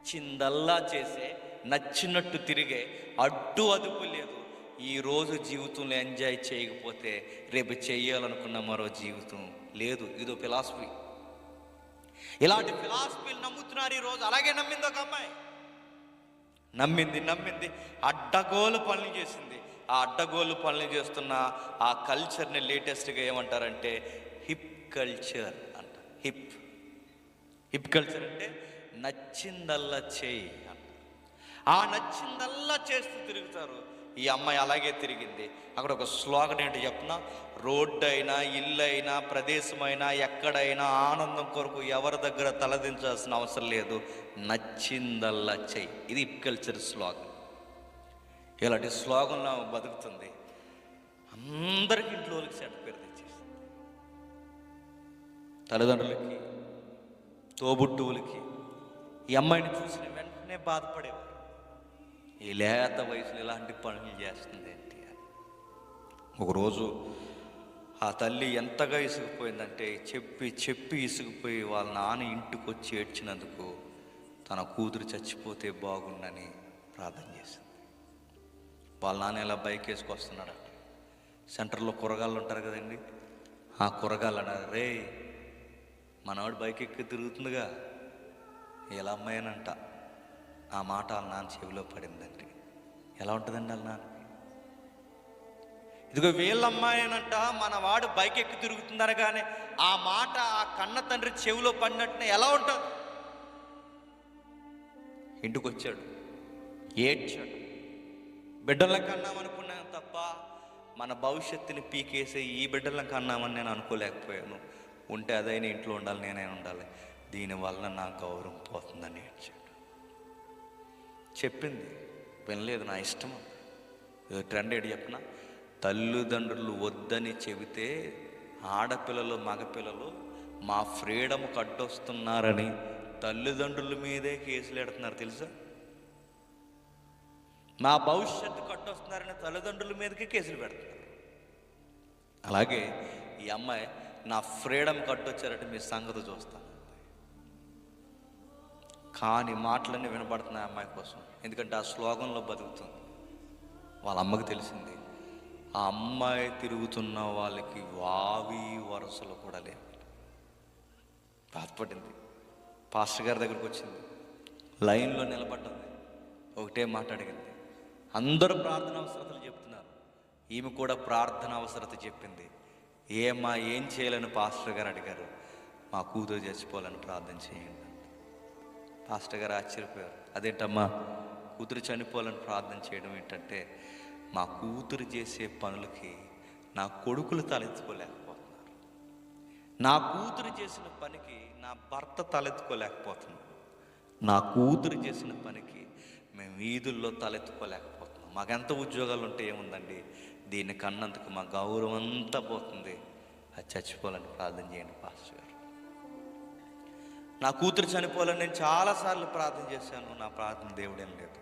నచ్చిందల్లా చేసే, నచ్చినట్టు తిరిగే, అడ్డు అదుపు లేదు. ఈరోజు జీవితంలో ఎంజాయ్ చేయకపోతే రేపు చేయాలనుకున్న మరో జీవితం లేదు. ఇదో ఫిలాసఫీ. ఇలాంటి ఫిలాసఫీలు నమ్ముతున్నారు ఈరోజు. అలాగే నమ్మింది ఒక అమ్మాయి. నమ్మింది అడ్డగోలు పనులు చేసింది. ఆ అడ్డగోలు పనులు చేస్తున్న ఆ కల్చర్ని లేటెస్ట్గా ఏమంటారంటే హిప్ కల్చర్ అంట. హిప్ కల్చర్ అంటే నచ్చిందల్లా చేయి అంట. ఆ నచ్చిందల్లా చేస్తూ తిరుగుతారు. ఈ అమ్మాయి అలాగే తిరిగింది. అక్కడ ఒక స్లోగన్ ఏంటి చెప్పిన, రోడ్డు అయినా, ఇల్లు అయినా, ప్రదేశమైనా, ఎక్కడైనా ఆనందం కొరకు ఎవరి దగ్గర తలదించాల్సిన అవసరం లేదు, నచ్చిందల్లా చెయ్యి. ఇది హిప్ కల్చర్ స్లోగన్. ఇలాంటి స్లోగన్లో బతుకుతుంది. అందరికి ఇంట్లోకి చెడ్డ పేరు తెచ్చేసింది. తల్లిదండ్రులకి, తోబుట్టువులకి. ఈ అమ్మాయిని చూసిన వెంటనే బాధపడేవారు. ఈ లేత వయసులో ఇలాంటి పనులు చేస్తుంది ఏంటి అని. ఒకరోజు ఆ తల్లి ఎంతగా ఇసుకుపోయిందంటే చెప్పి ఇసుకుపోయి వాళ్ళ నాన్న ఇంటికి వచ్చి ఏడ్చినందుకు తన కూతురు చచ్చిపోతే బాగుండని ప్రార్థన చేసింది. వాళ్ళ నాన్న ఇలా బైక్ వేసుకొస్తున్నాడట. సెంటర్లో కూరగాయలు ఉంటారు కదండి, ఆ కూరగాయలు అన్నారు, రే మనవాడు బైక్ ఎక్కి తిరుగుతుందిగా, ఎలా అమ్మాయినంట. ఆ మాట వాళ్ళ నాన్న చెవిలో పడిందండి. ఎలా ఉంటుందండి వాళ్ళ నాన్నకి? ఇదిగో వీళ్ళ అమ్మాయినంట మన వాడు బైక్ ఎక్కి తిరుగుతుందనగానే ఆ మాట ఆ కన్న తండ్రి చెవిలో పడినట్టునే ఎలా ఉంటుంది? ఇంటికి వచ్చాడు, ఏడ్చాడు. బిడ్డలకు అన్నామనుకున్నాను తప్ప మన భవిష్యత్తుని పీకేసే ఈ బిడ్డలకు అన్నామని నేను అనుకోలేకపోయాను. ఉంటే అదైనా ఇంట్లో ఉండాలి, నేనైనా ఉండాలి, దీనివల్ల నా గౌరవం పోతుందని ఏడ్చాడు. చెప్పింది వినలేదు, నా ఇష్టం. ట్రెండ్ ఏంటి చెప్పిన, తల్లిదండ్రులు వద్దని చెబితే ఆడపిల్లలు మగపిల్లలు మా ఫ్రీడమ్ కట్టొస్తున్నారని తల్లిదండ్రుల మీదే కేసులు పెడుతున్నారు తెలుసా. మా భవిష్యత్తు కట్టొస్తున్నారని తల్లిదండ్రుల మీదకి కేసులు పెడుతున్నారు. అలాగే ఈ అమ్మాయి నా ఫ్రీడమ్ కట్టొచ్చారంటే మీ సంగతి చూస్తాను. కానీ మాటలన్నీ వినపడుతున్నాయి అమ్మాయి కోసం. ఎందుకంటే ఆ స్లోగన్లో బతుకుతుంది. వాళ్ళ అమ్మకి తెలిసింది ఆ అమ్మాయి తిరుగుతున్న వాళ్ళకి వావి వరుసలు కూడా లేవు. బాధపడింది. పాస్టర్ గారి దగ్గరికి వచ్చింది, లైన్లో నిలబడ్డది, ఒకటే మాట అడిగింది. అందరూ ప్రార్థన అవసరతలు చెప్తున్నారు, ఈమె కూడా ప్రార్థన అవసరత చెప్పింది. ఏమ్మా ఏం చేయాలని పాస్టర్ గారు అడిగారు. మా కూతురు చచ్చిపోవాలని ప్రార్థన చేయండి. పాస్టర్ గారు ఆశ్చర్యపోయారు. అదేంటమ్మా కూతురు చనిపోవాలని ప్రార్థన చేయడం ఏంటంటే, మా కూతురు చేసే పనులకి నా కొడుకులు తలెత్తుకోలేకపోతున్నారు, నా కూతురు చేసిన పనికి నా భర్త తలెత్తుకోలేకపోతున్నాడు, నా కూతురు చేసిన పనికి మేము వీధుల్లో తలెత్తుకోలేకపోతున్నాం. మాకెంత ఉద్యోగాలు ఉంటే ఏముందండి, దీన్ని కన్నందుకు మా గౌరవం అంతా పోతుంది, అది చచ్చిపోవాలని ప్రార్థన చేయండి పాస్టర్ గారు. నా కూతురు చనిపోవాలని నేను చాలాసార్లు ప్రార్థన చేశాను, నా ప్రార్థన దేవుడేం లేదు,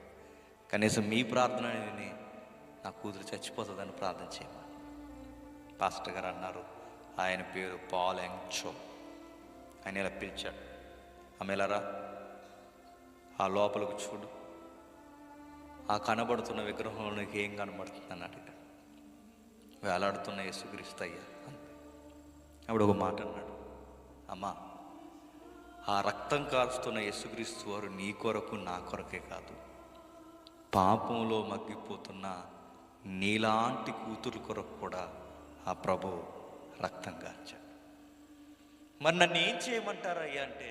కనీసం మీ ప్రార్థన విని నా కూతురు చచ్చిపోతుందని ప్రార్థన చేయమని పాస్టర్ గారు అన్నారు. ఆయన పేరు పాల్ ఎంగ్చో. ఆయన ఇలా పిలిచాడు, ఆమె ఇలా రా, ఆ లోపలికి చూడు, ఆ కనబడుతున్న విగ్రహంలో నీకు ఏం కనబడుతుందని అడిగాడు. వేలాడుతున్న యేసుక్రీస్తు అయ్యా అంతే. అప్పుడు ఒక మాట అన్నాడు, అమ్మా ఆ రక్తం కారుస్తున్న యేసుక్రీస్తు వారు నీ కొరకు నా కొరకే కాదు, పాపంలో మగ్గిపోతున్న నీలాంటి కూతురు కొరకు కూడా ఆ ప్రభు రక్తం కార్చాడు. మరి నన్ను ఏం చేయమంటారయ్యా అంటే,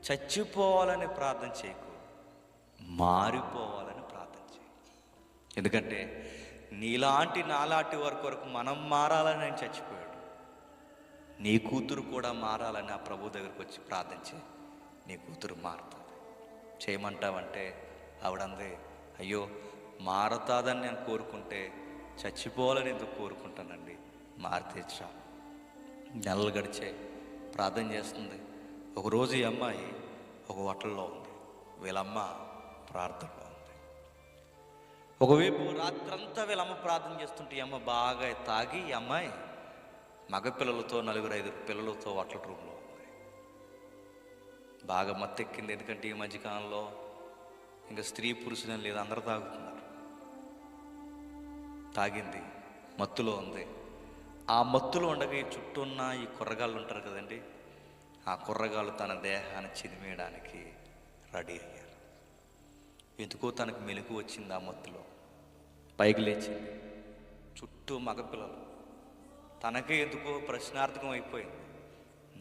చచ్చిపోవాలని ప్రార్థన చేయకు, మారిపోవాలని ప్రార్థన చేయి. ఎందుకంటే నీలాంటి నాలాంటి వారి కొరకు మనం మారాలని ఆయన చచ్చిపోయాడు. నీ కూతురు కూడా మారాలని ఆ ప్రభు దగ్గరికి వచ్చి ప్రార్థించి నీ కూతురు మారుతుంది. చేయమంటావంటే ఆవిడంది, అయ్యో మారతాదని నేను కోరుకుంటే చచ్చిపోవాలని ఎందుకు కోరుకుంటానండి, మారితే చాలు. నెలలు గడిచే ప్రార్థన చేస్తుంది. ఒకరోజు ఈ అమ్మాయి ఒక హోటల్లో ఉంది, వీళ్ళమ్మ ప్రార్థనలో ఉంది. ఒకవైపు రాత్రంతా వీళ్ళమ్మ ప్రార్థన చేస్తుంటే ఈ అమ్మ బాగా తాగి, ఈ అమ్మాయి మగ పిల్లలతో 4-5 పిల్లలతో హోటల్ రూమ్లో ఉంది. బాగా మత్తెక్కింది. ఎందుకంటే ఈ మధ్యకాలంలో ఇంకా స్త్రీ పురుషులని లేదు, అందరూ తాగుతున్నారు. తాగింది, మత్తులో ఉంది. ఆ మత్తులో ఉండగా ఈ చుట్టూ ఉన్న ఈ కుర్రగాళ్ళు ఉంటారు కదండి, ఆ కుర్రగాళ్ళు తన దేహాన్ని చిదిమేయడానికి రెడీ అయ్యారు. ఎందుకో తనకు మెలకు వచ్చింది. ఆ మత్తులో పైకి లేచింది. చుట్టూ మగపిల్లలు. తనకే ఎందుకో ప్రశ్నార్థకం అయిపోయింది.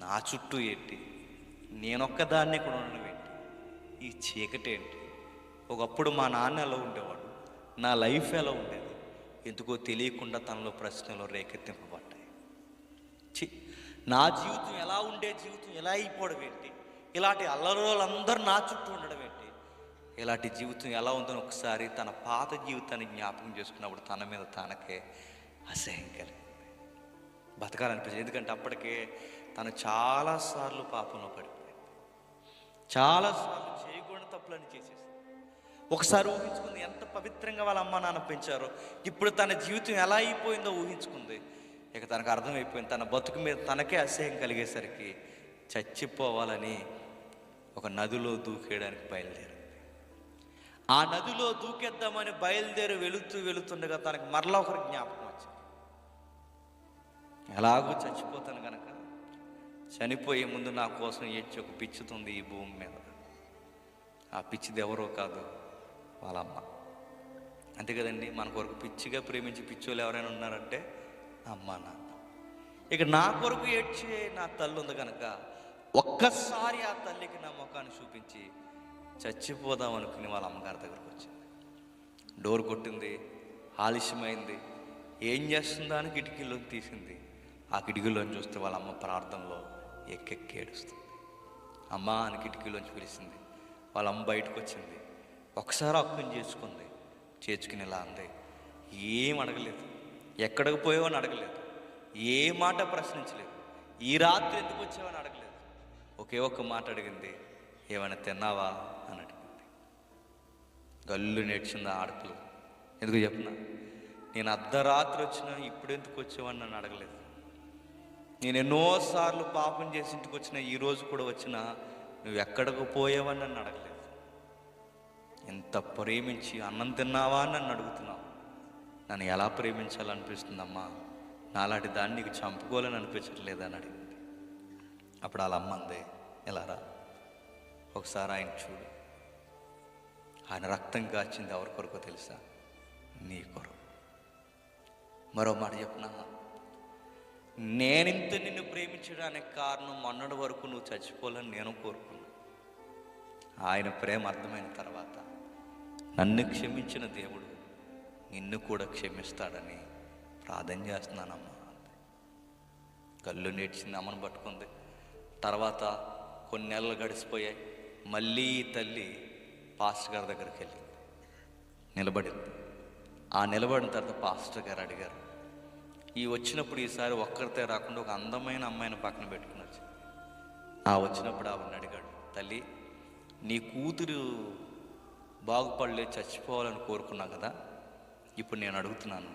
నా చుట్టూ ఏంటి, నేనొక్కదాన్ని ఇక్కడ ఉండడం ఏంటి, ఈ చీకటి ఏంటి? ఒకప్పుడు మా నాన్న ఎలా ఉండేవాడు, నా లైఫ్ ఎలా ఉండేది? ఎందుకో తెలియకుండా తనలో ప్రశ్నలు రేకెత్తింపబడ్డాయి. నా జీవితం ఎలా ఉండే జీవితం ఎలా అయిపోవడం ఏంటి? ఇలాంటి అల్లరోళ్ళందరూ నా చుట్టూ ఉండడం ఏంటి? ఇలాంటి జీవితం ఎలా ఉందని ఒకసారి తన పాత జీవితాన్ని జ్ఞాపకం చేసుకున్నప్పుడు తన మీద తనకే అసహ్యం కలిగింది. బతకాలనిపించింది. ఎందుకంటే అప్పటికే తను చాలాసార్లు పాపంలో పడిపోయింది. చాలాసార్లు చేయకూడని తప్పులని చేసేసింది. ఒకసారి ఊహించుకుంది ఎంత పవిత్రంగా వాళ్ళ అమ్మ నాన్న పెంచారో, ఇప్పుడు తన జీవితం ఎలా అయిపోయిందో ఊహించుకుంది. ఇక తనకు అర్థమైపోయింది. తన బతుకు మీద తనకే అసహ్యం కలిగేసరికి చచ్చిపోవాలని ఒక నదిలో దూకేయడానికి బయలుదేరింది. ఆ నదిలో దూకేద్దామని బయలుదేరి వెళుతుండగా తనకు మరలా ఒకరి జ్ఞాపకం వచ్చింది. ఎలాగూ చచ్చిపోతాను కనుక చనిపోయే ముందు నా కోసం ఏడ్చి ఒక పిచ్చుతుంది ఈ భూమి మీద. ఆ పిచ్చిది ఎవరో కాదు, వాళ్ళ అమ్మ. అంతే కదండి, మన కొరకు పిచ్చిగా ప్రేమించి పిచ్చోళ్ళు ఎవరైనా ఉన్నారంటే అమ్మ నాన్న. ఇక నా కొరకు ఏడ్చే నా తల్లి ఉంది కనుక ఒక్కసారి ఆ తల్లికి నా ముఖాన్ని చూపించి చచ్చిపోదాం అనుకుని వాళ్ళ అమ్మగారి దగ్గరకు వచ్చింది. డోర్ కొట్టింది, ఆలస్యమైంది. ఏం చేస్తుందా అని కిటికీలో తీసింది. ఆ కిటికీలోంచి చూస్తే వాళ్ళ అమ్మ ప్రార్థనలో ఎక్కెక్కి ఏడుస్తుంది. అమ్మ అని కిటికీలోంచి పిలిచింది. వాళ్ళ అమ్మ బయటకు వచ్చింది. ఒకసారి అక్కని చేర్చుకుని ఇలా అంది. ఏం అడగలేదు, ఎక్కడికి పోయావని అడగలేదు, ఏ మాట ప్రశ్నించలేదు, ఈ రాత్రి ఎందుకు వచ్చావని అడగలేదు. ఒకే ఒక్క మాట అడిగింది, ఏమైనా తిన్నావా అని అడిగింది. గల్లు నేర్చింది ఆ ఆడపిల్ల. ఎందుకు చెప్పినా, నేను అర్ధరాత్రి వచ్చినా ఇప్పుడు ఎందుకు వచ్చావని నన్ను అడగలేదు. నేను ఎన్నోసార్లు పాపం చేసి ఇంటికి వచ్చినా, ఈరోజు కూడా వచ్చినా నువ్వు ఎక్కడికి పోయావని నన్ను అడగలేదు. ఎంత ప్రేమించి అన్నం తిన్నావా అని నన్ను అడుగుతున్నావు. నన్ను ఎలా ప్రేమించాలనిపిస్తుందమ్మా, నాలాంటి దాన్ని నీకు చంపుకోవాలని అనిపించట్లేదని అడిగింది. అప్పుడు వాళ్ళ అమ్మ అంది, ఎలా రా ఒకసారి ఆయన చూడు, ఆయన రక్తం కాచింది ఎవరి కొరకు తెలుసా? నీ కొరకు. మరో మాట చెప్పినా, నేనింత నిన్ను ప్రేమించడానికి కారణం మొన్నటి వరకు నువ్వు చచ్చిపోవాలని నేను కోరుకున్నా. ఆయన ప్రేమ అర్థమైన తర్వాత నన్ను క్షమించిన దేవుడు నిన్ను కూడా క్షమిస్తాడని ప్రార్థన చేస్తున్నానమ్మా. కళ్ళు నేర్చింది, అమ్మను పట్టుకుంది. తర్వాత కొన్ని నెలలు గడిచిపోయాయి. మళ్ళీ తల్లి పాస్టర్ గారి దగ్గరికి వెళ్ళింది, నిలబడింది. ఆ నిలబడిన తర్వాత పాస్టర్ గారు అడిగారు, ఈ వచ్చినప్పుడు ఈసారి ఒక్కరితే రాకుండా ఒక అందమైన అమ్మాయిని పక్కన పెట్టుకుని వచ్చింది. ఆ వచ్చినప్పుడు ఆవిడని అడిగాడు, తల్లి నీ కూతురు బాగుపడలే, చచ్చిపోవాలని కోరుకున్నా కదా, ఇప్పుడు నేను అడుగుతున్నాను,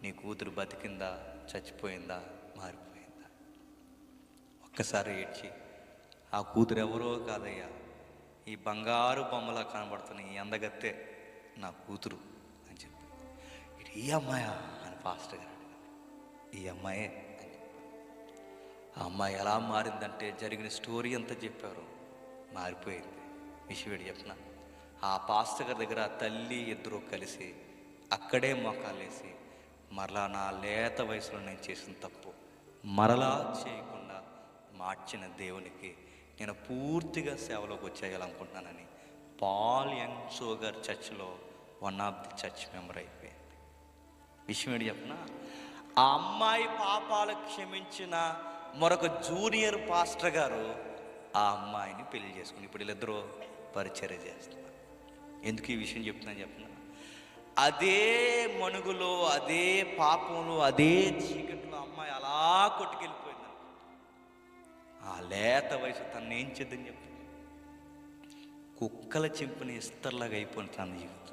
నీ కూతురు బతికిందా, చచ్చిపోయిందా, మారిపోయిందా? ఒక్కసారి ఏడ్చి, ఆ కూతురు ఎవరో కాదయ్యా, ఈ బంగారు బొమ్మలా కనబడుతున్న ఈ అందగత్తే నా కూతురు అని చెప్పి, ఈ అమ్మాయా అని పాస్టర్ గారు అడిగారు. ఈ అమ్మాయే అని చెప్పారు. ఆ అమ్మాయి ఎలా మారిందంటే జరిగిన స్టోరీ అంతా చెప్పారు. మారిపోయింది. విషయం చెప్పిన, ఆ పాస్టర్ గారి దగ్గర తల్లి ఇద్దరు కలిసి అక్కడే మోకాలేసి, మరలా నా లేత వయసులో నేను చేసిన తప్పు మరలా చేయకుండా మార్చిన దేవునికి నేను పూర్తిగా సేవలోకి వచ్చేయాలనుకుంటున్నానని పాల్ యంగ్ సోగర్ చర్చ్లో one of the church member అయిపోయింది. విషయం ఏంటి చెప్పిన, ఆ అమ్మాయి పాపాలు క్షమించిన మరొక జూనియర్ పాస్టర్ గారు ఆ అమ్మాయిని పెళ్లి చేసుకుని ఇప్పుడు వీళ్ళిద్దరూ పరిచర్య చేస్తున్నారు. ఎందుకు ఈ విషయం చెప్తున్నాను చెప్పిన, అదే మణుగులో, అదే పాపంలో, అదే చీకట్లో అమ్మాయి అలా కొట్టుకెళ్ళిపోయింది. ఆ లేత వయసు తను ఏం చేద్దని చెప్పి కుక్కల చింపిన ఇస్తర్లాగా అయిపోయింది తన జీవితం.